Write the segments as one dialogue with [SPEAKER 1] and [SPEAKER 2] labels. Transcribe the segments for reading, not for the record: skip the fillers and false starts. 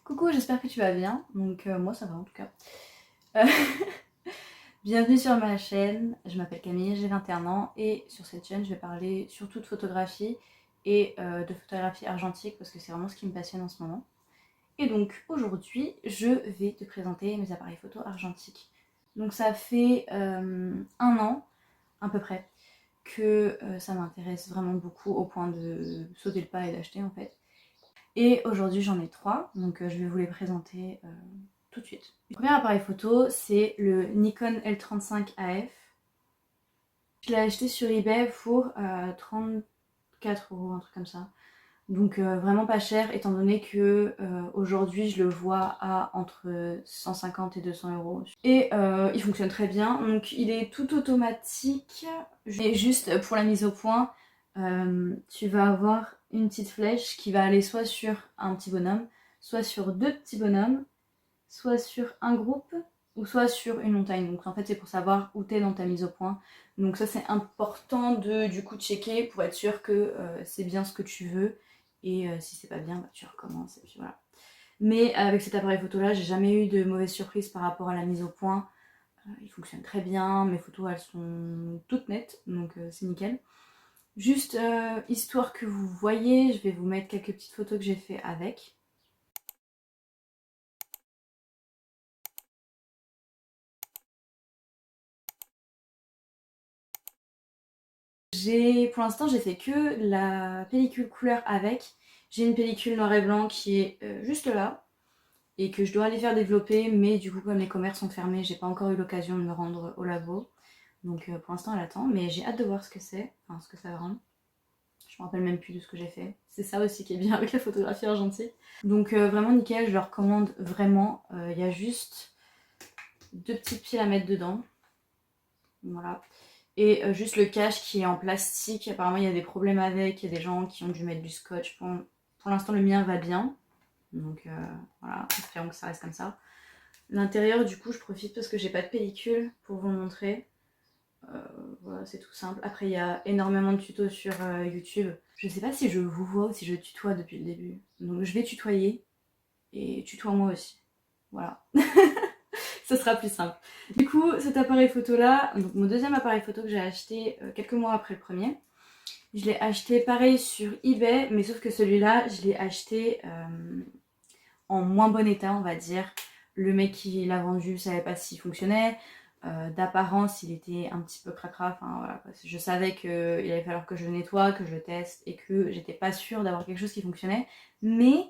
[SPEAKER 1] Coucou, j'espère que tu vas bien. Donc moi ça va en tout cas. Euh, Bienvenue sur ma chaîne, je m'appelle Camille, j'ai 21 ans et sur cette chaîne je vais parler surtout de photographie et de photographie argentique parce que c'est vraiment ce qui me passionne en ce moment. Et donc aujourd'hui je vais te présenter mes appareils photo argentiques. Donc ça fait 1 an à peu près que ça m'intéresse vraiment beaucoup au point de sauter le pas et d'acheter en fait. Et aujourd'hui j'en ai 3, donc je vais vous les présenter tout de suite. Le premier appareil photo, c'est le Nikon L35 AF. Je l'ai acheté sur eBay pour 34 €, un truc comme ça. Donc vraiment pas cher, étant donné que aujourd'hui je le vois à entre 150 et 200 €. Et il fonctionne très bien, donc il est tout automatique. Et juste pour la mise au point, tu vas avoir une petite flèche qui va aller soit sur un petit bonhomme, soit sur 2 petits bonhommes, soit sur un groupe ou soit sur une montagne. Donc en fait c'est pour savoir où t'es dans ta mise au point. Donc ça c'est important de du coup checker pour être sûr que c'est bien ce que tu veux. Et si c'est pas bien, bah, tu recommences et puis voilà. Mais avec cet appareil photo là, j'ai jamais eu de mauvaise surprise par rapport à la mise au point. Il fonctionne très bien, mes photos elles sont toutes nettes, donc c'est nickel. Juste histoire que vous voyez, je vais vous mettre quelques petites photos que j'ai fait avec. Pour l'instant, j'ai fait que la pellicule couleur avec. J'ai une pellicule noir et blanc qui est juste là et que je dois aller faire développer, mais du coup, comme les commerces sont fermés, j'ai pas encore eu l'occasion de me rendre au labo. Donc pour l'instant, elle attend, mais j'ai hâte de voir ce que c'est, enfin ce que ça va rendre. Je me rappelle même plus de ce que j'ai fait. C'est ça aussi qui est bien avec la photographie argentique. Donc vraiment nickel, je le recommande vraiment. Il y a juste 2 petites piles à mettre dedans. Voilà. Et juste le cache qui est en plastique. Apparemment, il y a des problèmes avec. Il y a des gens qui ont dû mettre du scotch. Pour l'instant, le mien va bien. Donc voilà, espérons que ça reste comme ça. L'intérieur, du coup, je profite parce que j'ai pas de pellicule pour vous le montrer. Voilà, c'est tout simple. Après, il y a énormément de tutos sur YouTube. Je sais pas si je vous vois ou si je tutoie depuis le début. Donc je vais tutoyer. Et tutoie-moi aussi. Voilà. Ça sera plus simple. Du coup, cet appareil photo là, donc mon deuxième appareil photo que j'ai acheté quelques mois après le premier, je l'ai acheté pareil sur eBay, mais sauf que celui-là, je l'ai acheté en moins bon état, on va dire. Le mec qui l'a vendu savait pas s'il fonctionnait. D'apparence, il était un petit peu cracra. Enfin voilà, je savais qu'il allait falloir que je le nettoie, que je le teste et que j'étais pas sûre d'avoir quelque chose qui fonctionnait. Mais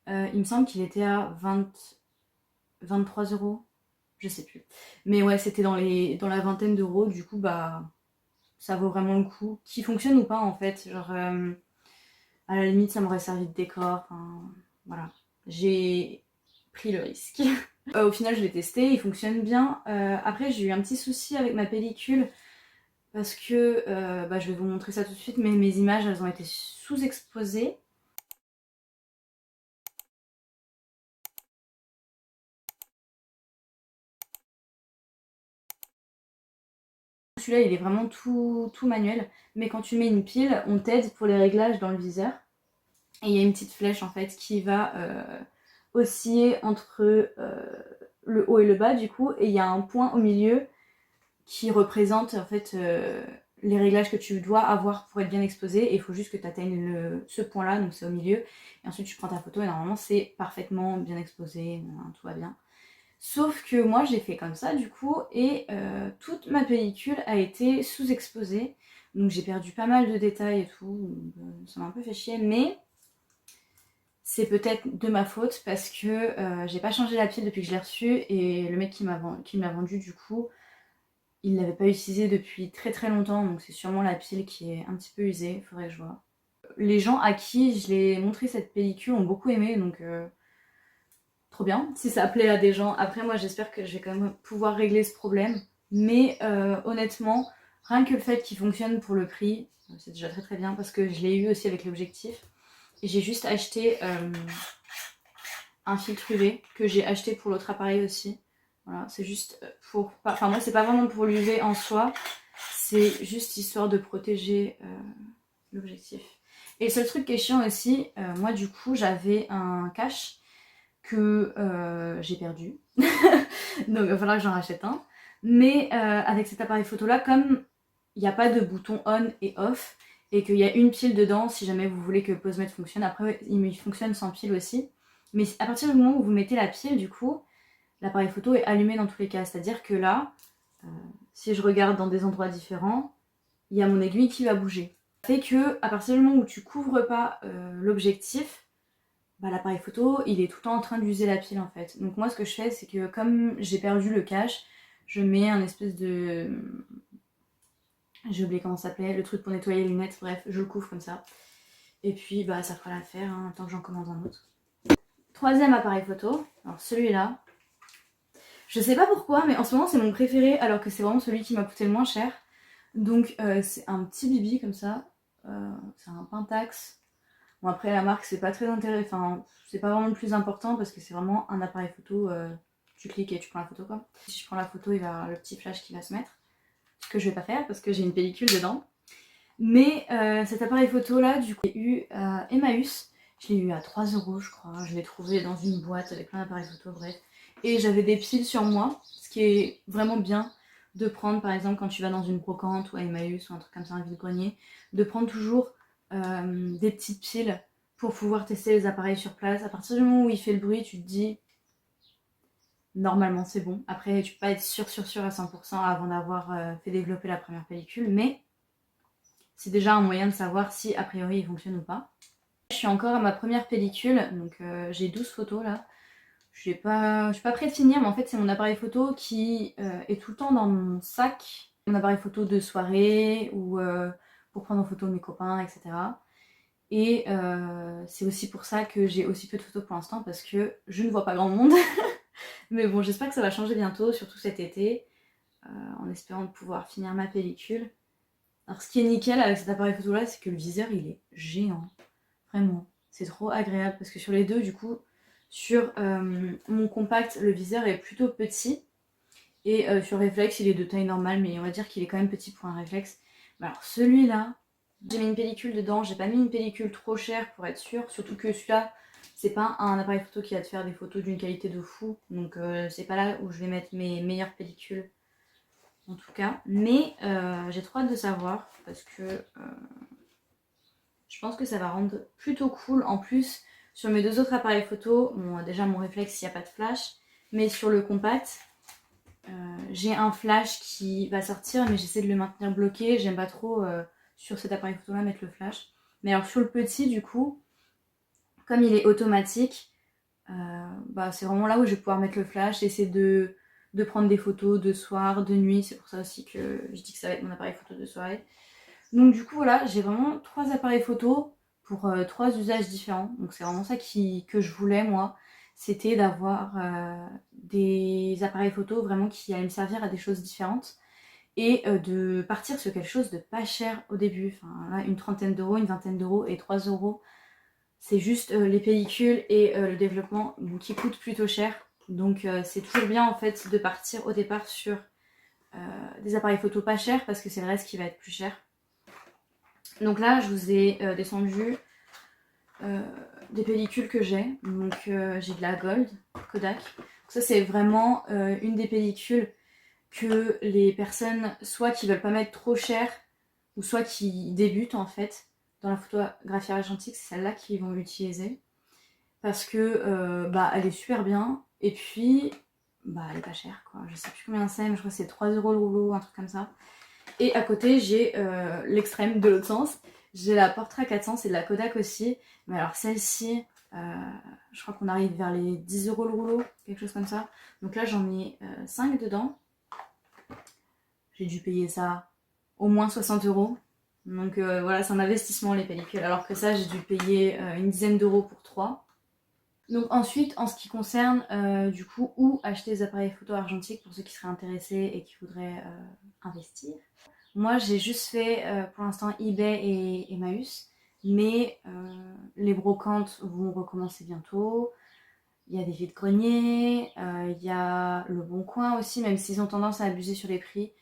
[SPEAKER 1] il me semble qu'il était à 23 €. Je sais plus. Mais ouais, c'était dans la vingtaine d'euros. Du coup, bah, ça vaut vraiment le coup. Qui fonctionne ou pas, en fait. Genre, à la limite, ça m'aurait servi de décor. Enfin, voilà. J'ai pris le risque. Au final, je l'ai testé. Il fonctionne bien. Après, j'ai eu un petit souci avec ma pellicule. Parce que, bah, je vais vous montrer ça tout de suite. Mais mes images, elles ont été sous-exposées. Celui-là, il est vraiment tout manuel. Mais quand tu mets une pile, on t'aide pour les réglages dans le viseur. Et il y a une petite flèche en fait qui va osciller entre le haut et le bas du coup. Et il y a un point au milieu qui représente en fait les réglages que tu dois avoir pour être bien exposé. Et il faut juste que tu atteignes ce point là, donc c'est au milieu. Et ensuite tu prends ta photo et normalement c'est parfaitement bien exposé, tout va bien. Sauf que moi j'ai fait comme ça du coup et toute ma pellicule a été sous-exposée. Donc j'ai perdu pas mal de détails et tout, donc, ça m'a un peu fait chier, mais c'est peut-être de ma faute parce que j'ai pas changé la pile depuis que je l'ai reçue et le mec qui me l'a vendu du coup, il l'avait pas utilisé depuis très très longtemps, donc c'est sûrement la pile qui est un petit peu usée, faudrait que je vois. Les gens à qui je l'ai montré cette pellicule ont beaucoup aimé, donc trop bien si ça plaît à des gens. Après moi j'espère que je vais quand même pouvoir régler ce problème, mais honnêtement, rien que le fait qu'il fonctionne pour le prix, c'est déjà très très bien parce que je l'ai eu aussi avec l'objectif. Et j'ai juste acheté un filtre UV que j'ai acheté pour l'autre appareil aussi. Voilà, c'est juste pour... Enfin moi c'est pas vraiment pour l'UV en soi, c'est juste histoire de protéger l'objectif. Et le seul truc qui est chiant aussi, moi du coup j'avais un cache que j'ai perdu. Donc il va falloir que j'en rachète un. Mais avec cet appareil photo là, comme il n'y a pas de bouton on et off, et qu'il y a une pile dedans si jamais vous voulez que Posemate fonctionne. Après il fonctionne sans pile aussi. Mais à partir du moment où vous mettez la pile, du coup, l'appareil photo est allumé dans tous les cas. C'est-à-dire que là, si je regarde dans des endroits différents, il y a mon aiguille qui va bouger. Ça fait que à partir du moment où tu couvres pas l'objectif, bah, l'appareil photo il est tout le temps en train d'user la pile en fait. Donc moi ce que je fais c'est que comme j'ai perdu le cache, je mets un espèce de... J'ai oublié comment ça s'appelait, le truc pour nettoyer les lunettes, bref, je le couvre comme ça. Et puis bah ça fera l'affaire hein, tant que j'en commande un autre. Troisième appareil photo, alors celui-là. Je sais pas pourquoi, mais en ce moment c'est mon préféré alors que c'est vraiment celui qui m'a coûté le moins cher. Donc c'est un petit bibi comme ça, c'est un Pentax. Bon après la marque c'est pas très intéressant, enfin c'est pas vraiment le plus important parce que c'est vraiment un appareil photo, tu cliques et tu prends la photo quoi. Si je prends la photo il va y avoir le petit flash qui va se mettre, ce que je vais pas faire parce que j'ai une pellicule dedans. Mais cet appareil photo là du coup j'ai eu à Emmaüs, je l'ai eu à 3 € je crois, je l'ai trouvé dans une boîte avec plein d'appareils photo bref. Et j'avais des piles sur moi, ce qui est vraiment bien de prendre par exemple quand tu vas dans une brocante ou à Emmaüs ou un truc comme ça, un vide-grenier, de prendre toujours des petites piles pour pouvoir tester les appareils sur place. À partir du moment où il fait le bruit, tu te dis normalement c'est bon. Après tu peux pas être sûr à 100% avant d'avoir fait développer la première pellicule, mais c'est déjà un moyen de savoir si a priori il fonctionne ou pas. Je suis encore à ma première pellicule, donc j'ai 12 photos là. Je suis pas prête de finir, mais en fait c'est mon appareil photo qui est tout le temps dans mon sac. Mon appareil photo de soirée ou pour prendre en photo mes copains, etc. Et c'est aussi pour ça que j'ai aussi peu de photos pour l'instant parce que je ne vois pas grand monde. Mais bon, j'espère que ça va changer bientôt, surtout cet été, en espérant de pouvoir finir ma pellicule. Alors ce qui est nickel avec cet appareil photo là, c'est que le viseur il est géant. Vraiment, c'est trop agréable parce que sur les deux, du coup, sur mon compact, le viseur est plutôt petit. Et sur réflexe, il est de taille normale, mais on va dire qu'il est quand même petit pour un réflexe. Mais alors celui-là, j'ai mis une pellicule dedans, j'ai pas mis une pellicule trop chère pour être sûre, surtout que celui-là, c'est pas un appareil photo qui va te faire des photos d'une qualité de fou, donc c'est pas là où je vais mettre mes meilleures pellicules, en tout cas. Mais j'ai trop hâte de savoir, parce que je pense que ça va rendre plutôt cool. En plus, sur mes deux autres appareils photo, bon, déjà mon réflexe, il n'y a pas de flash, mais sur le compact, j'ai un flash qui va sortir, mais j'essaie de le maintenir bloqué. J'aime pas trop sur cet appareil photo là mettre le flash. Mais alors sur le petit, du coup, comme il est automatique, bah, c'est vraiment là où je vais pouvoir mettre le flash, essayer de prendre des photos de soir, de nuit. C'est pour ça aussi que je dis que ça va être mon appareil photo de soirée. Donc du coup voilà, j'ai vraiment 3 appareils photo pour 3 usages différents. Donc c'est vraiment ça que je voulais moi. C'était d'avoir des appareils photo vraiment qui allaient me servir à des choses différentes. Et de partir sur quelque chose de pas cher au début. Enfin là, une trentaine d'euros, une vingtaine d'euros et 3 €. C'est juste les pellicules et le développement qui coûtent plutôt cher. Donc c'est toujours bien en fait de partir au départ sur des appareils photo pas chers parce que c'est le reste qui va être plus cher. Donc là, je vous ai descendu des pellicules que j'ai. Donc j'ai de la Gold, Kodak. Donc, ça, c'est vraiment une des pellicules que les personnes, soit qui veulent pas mettre trop cher, ou soit qui débutent en fait dans la photographie argentique, c'est celle-là qu'ils vont utiliser. Parce que bah, elle est super bien. Et puis, bah, elle est pas chère quoi. Je sais plus combien c'est, mais je crois que c'est 3 € le rouleau, un truc comme ça. Et à côté, j'ai l'extrême de l'autre sens. J'ai la Portra 400, c'est de la Kodak aussi. Mais alors celle-ci, je crois qu'on arrive vers les 10 € le rouleau, quelque chose comme ça. Donc là, j'en ai 5 dedans. J'ai dû payer ça au moins 60 €. Donc voilà, c'est un investissement les pellicules. Alors que ça, j'ai dû payer une dizaine d'euros pour 3. Donc ensuite, en ce qui concerne du coup où acheter des appareils photo argentiques pour ceux qui seraient intéressés et qui voudraient investir. Moi j'ai juste fait pour l'instant eBay et Emmaüs, mais les brocantes vont recommencer bientôt. Il y a des vides-greniers, il y a le Bon Coin aussi, même s'ils ont tendance à abuser sur les prix.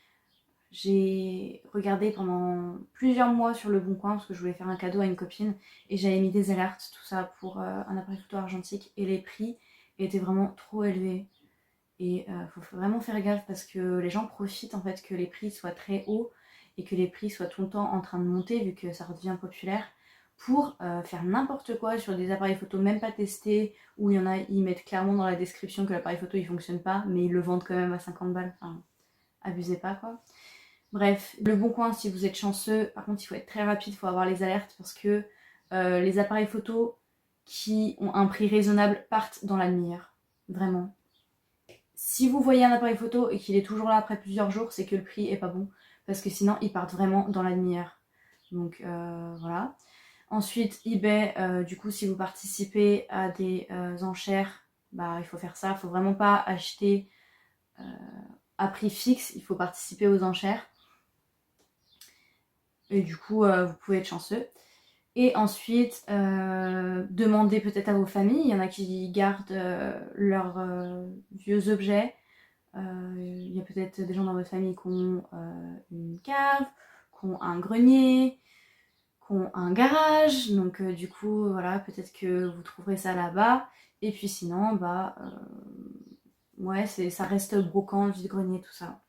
[SPEAKER 1] J'ai regardé pendant plusieurs mois sur le Bon Coin parce que je voulais faire un cadeau à une copine et j'avais mis des alertes, tout ça pour un appareil photo argentique et les prix était vraiment trop élevé. Et faut vraiment faire gaffe parce que les gens profitent en fait que les prix soient très hauts et que les prix soient tout le temps en train de monter vu que ça redevient populaire pour faire n'importe quoi sur des appareils photo même pas testés, où il y en a, ils mettent clairement dans la description que l'appareil photo il fonctionne pas, mais ils le vendent quand même à 50 balles. Enfin, abusez pas quoi. Bref, le bon coin si vous êtes chanceux, par contre il faut être très rapide, il faut avoir les alertes parce que les appareils photo qui ont un prix raisonnable partent dans la demi-heure. Vraiment. Si vous voyez un appareil photo et qu'il est toujours là après plusieurs jours, c'est que le prix est pas bon. Parce que sinon, ils partent vraiment dans la demi-heure. Donc voilà. Ensuite, eBay, du coup, si vous participez à des enchères, bah, il faut faire ça. Il faut vraiment pas acheter à prix fixe. Il faut participer aux enchères. Et du coup, vous pouvez être chanceux. Et ensuite, demandez peut-être à vos familles. Il y en a qui gardent leurs vieux objets. Il y a peut-être des gens dans votre famille qui ont une cave, qui ont un grenier, qui ont un garage. Donc du coup, voilà, peut-être que vous trouverez ça là-bas. Et puis sinon, bah ouais, ça reste brocante, vide-grenier, tout ça.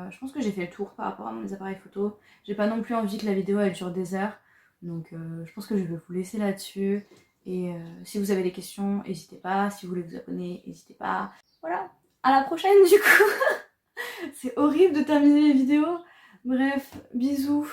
[SPEAKER 1] Je pense que j'ai fait le tour par rapport à mes appareils photo. J'ai pas non plus envie que la vidéo elle dure des heures. Donc je pense que je vais vous laisser là-dessus. Et si vous avez des questions, n'hésitez pas. Si vous voulez vous abonner, n'hésitez pas. Voilà, à la prochaine du coup. C'est horrible de terminer les vidéos. Bref, bisous.